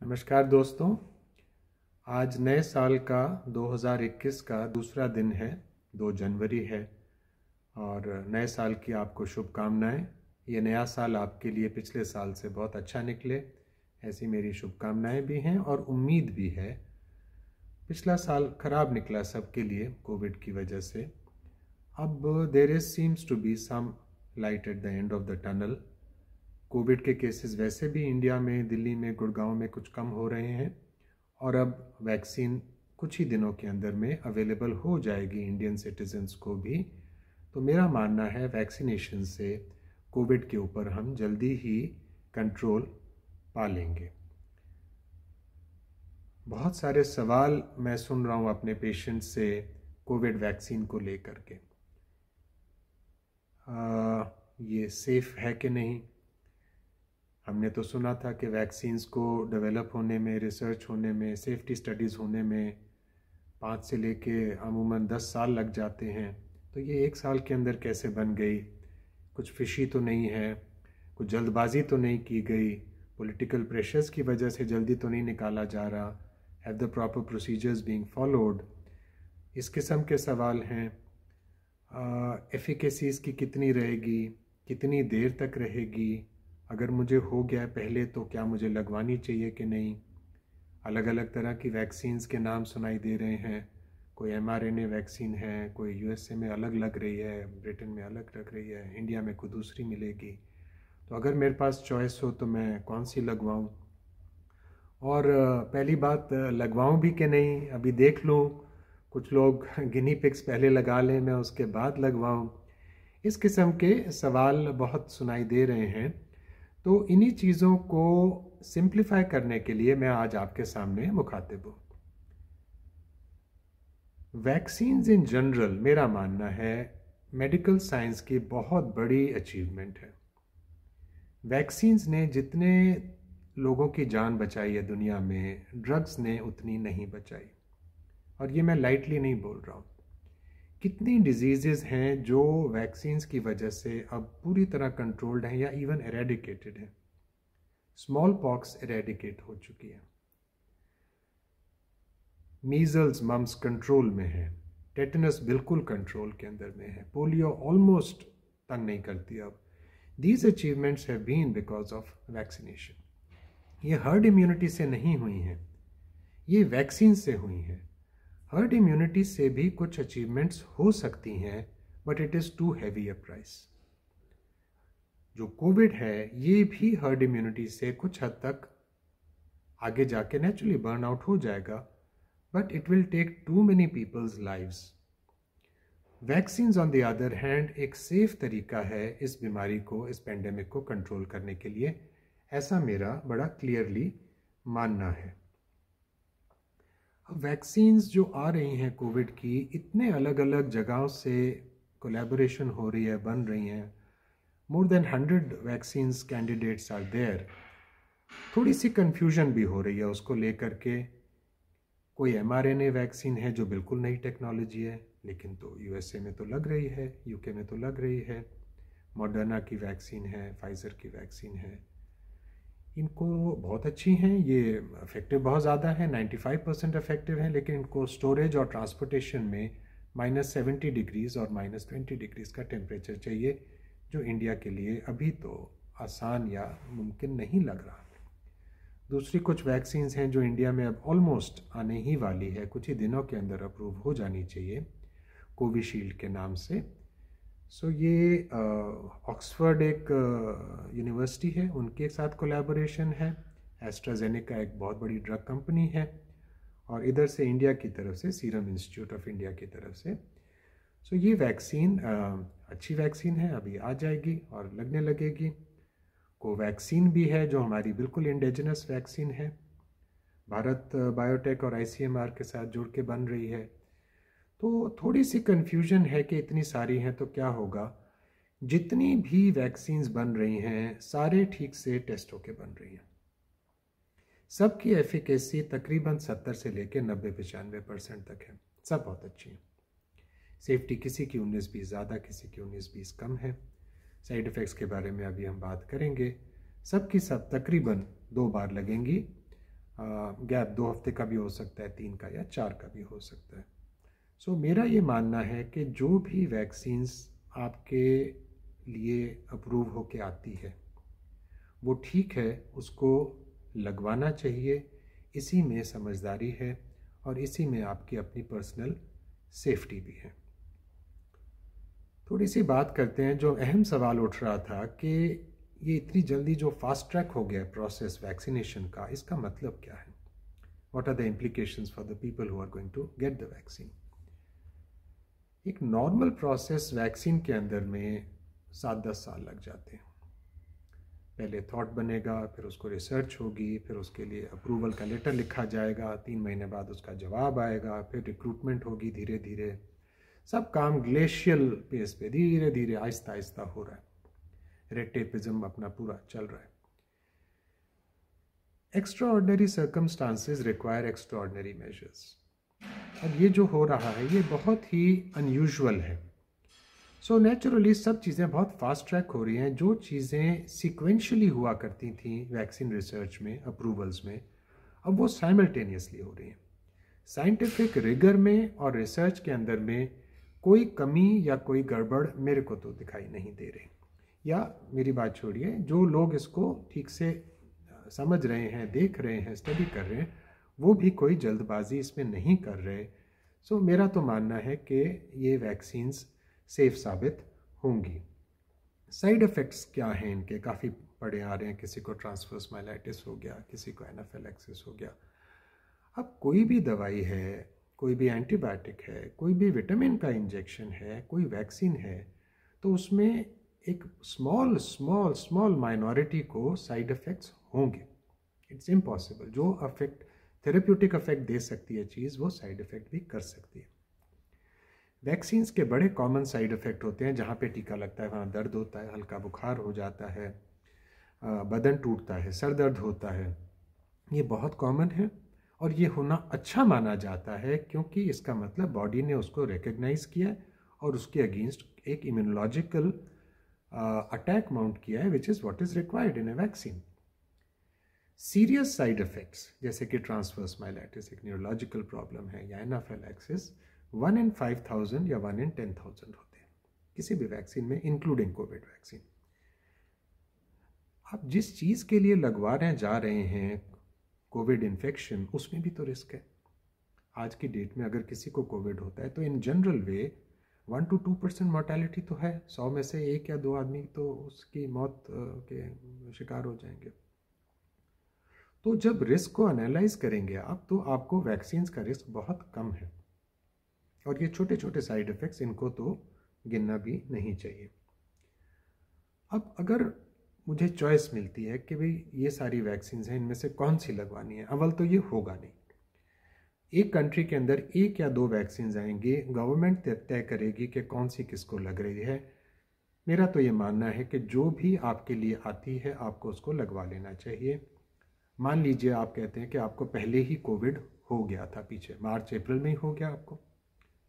नमस्कार दोस्तों। आज नए साल का 2021 का दूसरा दिन है, 2 जनवरी है और नए साल की आपको शुभकामनाएं। ये नया साल आपके लिए पिछले साल से बहुत अच्छा निकले, ऐसी मेरी शुभकामनाएं भी हैं और उम्मीद भी है। पिछला साल ख़राब निकला सबके लिए कोविड की वजह से। अब there seems to be some light at the end of the tunnel. Covid के केसेस वैसे भी इंडिया में, दिल्ली में, गुड़गांव में कुछ कम हो रहे हैं और अब वैक्सीन कुछ ही दिनों के अंदर में अवेलेबल हो जाएगी इंडियन सिटीजन्स को भी। तो मेरा मानना है वैक्सीनेशन से कोविड के ऊपर हम जल्दी ही कंट्रोल पा लेंगे। बहुत सारे सवाल मैं सुन रहा हूँ अपने पेशेंट से कोविड वैक्सीन को लेकर के। ये सेफ़ है कि नहीं। हमने तो सुना था कि वैक्सीन्स को डेवलप होने में, रिसर्च होने में, सेफ्टी स्टडीज़ होने में 5 से लेके अमूमन 10 साल लग जाते हैं। तो ये 1 साल के अंदर कैसे बन गई? कुछ फिशी तो नहीं है, कुछ जल्दबाजी तो नहीं की गई, पॉलिटिकल प्रेशर्स की वजह से जल्दी तो नहीं निकाला जा रहा, have the proper procedures being followed, इस किस्म के सवाल हैं। एफिकेसी इसकी कितनी रहेगी, कितनी देर तक रहेगी, अगर मुझे हो गया पहले तो क्या मुझे लगवानी चाहिए कि नहीं। अलग अलग तरह की वैक्सीन्स के नाम सुनाई दे रहे हैं। कोई mRNA वैक्सीन है, कोई यूएसए में अलग लग रही है, ब्रिटेन में अलग लग रही है, इंडिया में कोई दूसरी मिलेगी। तो अगर मेरे पास चॉइस हो तो मैं कौन सी लगवाऊं? और पहली बात, लगवाऊं भी कि नहीं, अभी देख लूं। कुछ लोग गिनी पिग्स पहले लगा लें, मैं उसके बाद लगवाऊं। इस किस्म के सवाल बहुत सुनाई दे रहे हैं। तो इन्हीं चीज़ों को सिंप्लीफाई करने के लिए मैं आज आपके सामने मुखातिब हूँ। वैक्सीन्स इन जनरल मेरा मानना है मेडिकल साइंस की बहुत बड़ी अचीवमेंट है। वैक्सीन्स ने जितने लोगों की जान बचाई है दुनिया में, ड्रग्स ने उतनी नहीं बचाई। और ये मैं लाइटली नहीं बोल रहा हूँ। कितनी डिजीज़ेस हैं जो वैक्सीन्स की वजह से अब पूरी तरह कंट्रोल्ड हैं या इवन एरेडिकेटेड हैं। स्मॉल पॉक्स एरेडिकेट हो चुकी है, मीजल्स मम्स कंट्रोल में है, टेटनस बिल्कुल कंट्रोल के अंदर में है, पोलियो ऑलमोस्ट तंग नहीं करती अब। These achievements have been because of vaccination. ये हर्ड इम्यूनिटी से नहीं हुई हैं, ये वैक्सीन से हुई हैं। हर्ड इम्यूनिटी से भी कुछ अचीवमेंट्स हो सकती हैं, but it is too heavy a price. जो कोविड है ये भी हर्ड इम्यूनिटी से कुछ हद तक आगे जाके नेचुरली बर्न आउट हो जाएगा, but it will take too many peoples lives. Vaccines on the other hand एक सेफ तरीका है इस बीमारी को, इस पेंडेमिक को कंट्रोल करने के लिए, ऐसा मेरा बड़ा क्लियरली मानना है। वैक्सीन्स जो आ रही हैं कोविड की, इतने अलग अलग जगहों से कोलैबोरेशन हो रही है, बन रही हैं। More than 100 vaccines candidates are there. थोड़ी सी कन्फ्यूजन भी हो रही है उसको लेकर के। कोई mRNA वैक्सीन है जो बिल्कुल नई टेक्नोलॉजी है, लेकिन तो यूएसए में तो लग रही है, यूके में तो लग रही है। मॉडर्ना की वैक्सीन है, फाइज़र की वैक्सीन है, इनको बहुत अच्छी हैं, ये इफेक्टिव बहुत ज़्यादा है, 95% इफेक्टिव हैं, लेकिन इनको स्टोरेज और ट्रांसपोर्टेशन में -70 डिग्रीज़ और -20 डिग्रीज़ का टेम्परेचर चाहिए, जो इंडिया के लिए अभी तो आसान या मुमकिन नहीं लग रहा। दूसरी कुछ वैक्सीन्स हैं जो इंडिया में अब ऑलमोस्ट आने ही वाली है, कुछ ही दिनों के अंदर अप्रूव हो जानी चाहिए, कोविशील्ड के नाम से। सो ये ऑक्सफर्ड एक यूनिवर्सिटी है, उनके साथ कोलैबोरेशन है। एस्ट्राजेनेका एक बहुत बड़ी ड्रग कंपनी है, और इधर से इंडिया की तरफ से सीरम इंस्टीट्यूट ऑफ इंडिया की तरफ से। सो ये वैक्सीन अच्छी वैक्सीन है, अभी आ जाएगी और लगने लगेगी। कोवैक्सीन भी है जो हमारी बिल्कुल इंडिजिनस वैक्सीन है, भारत बायोटेक और ICMR के साथ जुड़ के बन रही है। तो थोड़ी सी कन्फ्यूजन है कि इतनी सारी हैं तो क्या होगा। जितनी भी वैक्सीन्स बन रही हैं सारे ठीक से टेस्ट होके बन रही हैं, सबकी एफिकेसी तकरीबन 70 से लेकर 90-95% तक है, सब बहुत अच्छी हैं। सेफ्टी किसी की 19-20 ज़्यादा, किसी की 19-20 कम है। साइड इफ़ेक्ट्स के बारे में अभी हम बात करेंगे। सब की सब तकरीबन 2 बार लगेंगी। गैप 2 हफ्ते का भी हो सकता है, 3 का या 4 का भी हो सकता है। सो मेरा ये मानना है कि जो भी वैक्सीन्स आपके लिए अप्रूव होके आती है वो ठीक है, उसको लगवाना चाहिए। इसी में समझदारी है और इसी में आपकी अपनी पर्सनल सेफ्टी भी है। थोड़ी सी बात करते हैं, जो अहम सवाल उठ रहा था कि ये इतनी जल्दी जो फास्ट ट्रैक हो गया प्रोसेस वैक्सीनेशन का, इसका मतलब क्या है? What are the implications for the people who are going to get the vaccine? एक नॉर्मल प्रोसेस वैक्सीन के अंदर में 7-10 साल लग जाते हैं। पहले थॉट बनेगा, फिर उसको रिसर्च होगी, फिर उसके लिए अप्रूवल का लेटर लिखा जाएगा, 3 महीने बाद उसका जवाब आएगा, फिर रिक्रूटमेंट होगी, धीरे धीरे सब काम ग्लेशियल पेस पे धीरे धीरे आहिस्ता आहिस्ता हो रहा है। रेड टेपिज्म अपना पूरा चल रहा है। Extra ordinary circumstances require extra ordinary measures. अब ये जो हो रहा है ये बहुत ही अनयूजुअल है। सो नेचुरली सब चीज़ें बहुत फास्ट ट्रैक हो रही हैं। जो चीज़ें सीक्वेंशली हुआ करती थी वैक्सीन रिसर्च में, अप्रूवल्स में, अब वो साइमल्टेनियसली हो रही हैं। साइंटिफिक रिगर में और रिसर्च के अंदर में कोई कमी या कोई गड़बड़ मेरे को तो दिखाई नहीं दे रही। या मेरी बात छोड़िए, जो लोग इसको ठीक से समझ रहे हैं, देख रहे हैं, स्टडी कर रहे हैं, वो भी कोई जल्दबाजी इसमें नहीं कर रहे। सो मेरा तो मानना है कि ये वैक्सीन्स सेफ साबित होंगी। साइड इफ़ेक्ट्स क्या हैं इनके? काफ़ी बड़े आ रहे हैं। किसी को ट्रांसवर्स माइलाइटिस हो गया, किसी को एनाफिलैक्सिस हो गया। अब कोई भी दवाई है, कोई भी एंटीबायोटिक है, कोई भी विटामिन का इंजेक्शन है, कोई वैक्सीन है, तो उसमें एक स्मॉल स्मॉल स्मॉल माइनॉरिटी को साइड इफ़ेक्ट्स होंगे। It's impossible. जो अफेक्ट थेरेप्यूटिक अफेक्ट दे सकती है चीज़, वो साइड इफ़ेक्ट भी कर सकती है। वैक्सीन्स के बड़े कॉमन साइड इफ़ेक्ट होते हैं। जहाँ पे टीका लगता है वहाँ दर्द होता है, हल्का बुखार हो जाता है, बदन टूटता है, सर दर्द होता है। ये बहुत कॉमन है और ये होना अच्छा माना जाता है, क्योंकि इसका मतलब बॉडी ने उसको रिकग्नाइज़ किया और उसके अगेंस्ट एक इम्यूनोलॉजिकल अटैक माउंट किया है, which is what is required in A vaccine. Serious side effects जैसे कि ट्रांसवर्स माइलाइटिस एक न्यूरोलॉजिकल प्रॉब्लम है, या एनाफिलैक्सिस, 1 in 5,000 या 1 in 10,000 होते हैं किसी भी वैक्सीन में, इंक्लूडिंग कोविड वैक्सीन। आप जिस चीज़ के लिए लगवाने जा रहे हैं कोविड इन्फेक्शन, उसमें भी तो रिस्क है। आज की डेट में अगर किसी को कोविड होता है तो in general way 1 to 2% mortality तो है। 100 में से 1 या 2 आदमी तो उसकी मौत के शिकार हो जाएंगे। तो जब रिस्क को एनालाइज करेंगे आप, तो आपको वैक्सीन्स का रिस्क बहुत कम है। और ये छोटे छोटे साइड इफ़ेक्ट्स, इनको तो गिनना भी नहीं चाहिए। अब अगर मुझे चॉइस मिलती है कि भाई ये सारी वैक्सीन्स हैं, इनमें से कौन सी लगवानी है, अव्वल तो ये होगा नहीं। एक कंट्री के अंदर 1 या 2 वैक्सीन्स आएंगे, गवर्नमेंट तय करेगी कि कौन सी किसको लग रही है। मेरा तो ये मानना है कि जो भी आपके लिए आती है आपको उसको लगवा लेना चाहिए। मान लीजिए आप कहते हैं कि आपको पहले ही कोविड हो गया था, पीछे मार्च अप्रैल में ही हो गया आपको,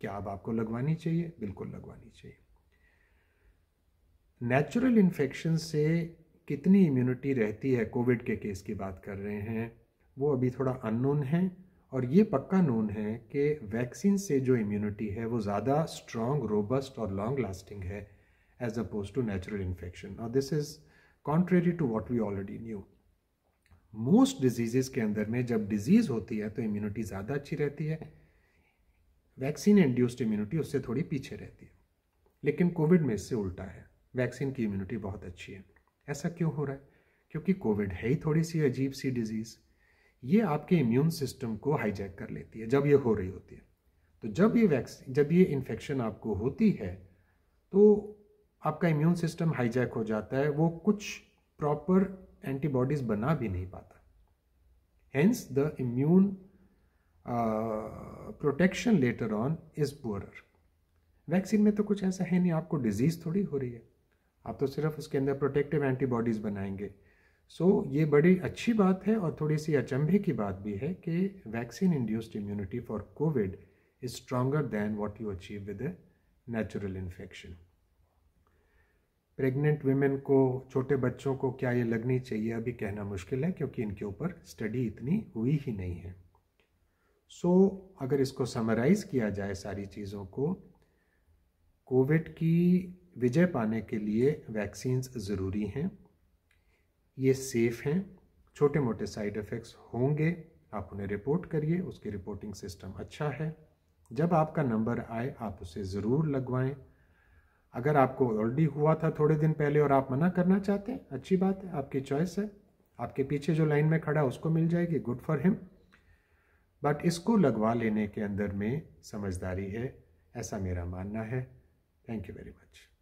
क्या अब आपको लगवानी चाहिए? बिल्कुल लगवानी चाहिए। नेचुरल इन्फेक्शन से कितनी इम्यूनिटी रहती है, कोविड के केस की बात कर रहे हैं, वो अभी थोड़ा अननोन है। और ये पक्का नोन है कि वैक्सीन से जो इम्यूनिटी है वो ज़्यादा स्ट्रॉन्ग, रोबस्ट और लॉन्ग लास्टिंग है as oppose to natural infection. और this is contrary to what we already knew. Most disease के अंदर में जब डिजीज़ होती है तो इम्यूनिटी ज़्यादा अच्छी रहती है, वैक्सीन इंड्यूस्ड इम्यूनिटी उससे थोड़ी पीछे रहती है। लेकिन कोविड में इससे उल्टा है, वैक्सीन की इम्यूनिटी बहुत अच्छी है। ऐसा क्यों हो रहा है? क्योंकि कोविड है ही थोड़ी सी अजीब सी डिजीज़। ये आपके इम्यून सिस्टम को हाईजैक कर लेती है जब ये हो रही होती है। तो जब ये इन्फेक्शन आपको होती है तो आपका इम्यून सिस्टम हाईजैक हो जाता है, वो कुछ प्रॉपर एंटीबॉडीज बना भी नहीं पाता। Hence the immune protection later on is poorer. Vaccine में तो कुछ ऐसा है नहीं, आपको डिजीज थोड़ी हो रही है, आप तो सिर्फ उसके अंदर प्रोटेक्टिव एंटीबॉडीज बनाएंगे। सो ये बड़ी अच्छी बात है। और थोड़ी सी अचंभे की बात भी है कि vaccine induced immunity for covid is stronger than what you achieve with a natural infection. Pregnant women को, छोटे बच्चों को क्या ये लगनी चाहिए अभी कहना मुश्किल है, क्योंकि इनके ऊपर स्टडी इतनी हुई ही नहीं है। अगर इसको समराइज़ किया जाए सारी चीज़ों को, कोविड की विजय पाने के लिए वैक्सीन्स ज़रूरी हैं, ये सेफ़ हैं, छोटे मोटे साइड इफ़ेक्ट्स होंगे, आप उन्हें रिपोर्ट करिए, उसकी रिपोर्टिंग सिस्टम अच्छा है। जब आपका नंबर आए आप उसे ज़रूर लगवाएं। अगर आपको ऑलरेडी हुआ था थोड़े दिन पहले और आप मना करना चाहते हैं, अच्छी बात है, आपकी चॉइस है, आपके पीछे जो लाइन में खड़ा है उसको मिल जाएगी, गुड फॉर हिम। बट इसको लगवा लेने के अंदर में समझदारी है, ऐसा मेरा मानना है। Thank you very much.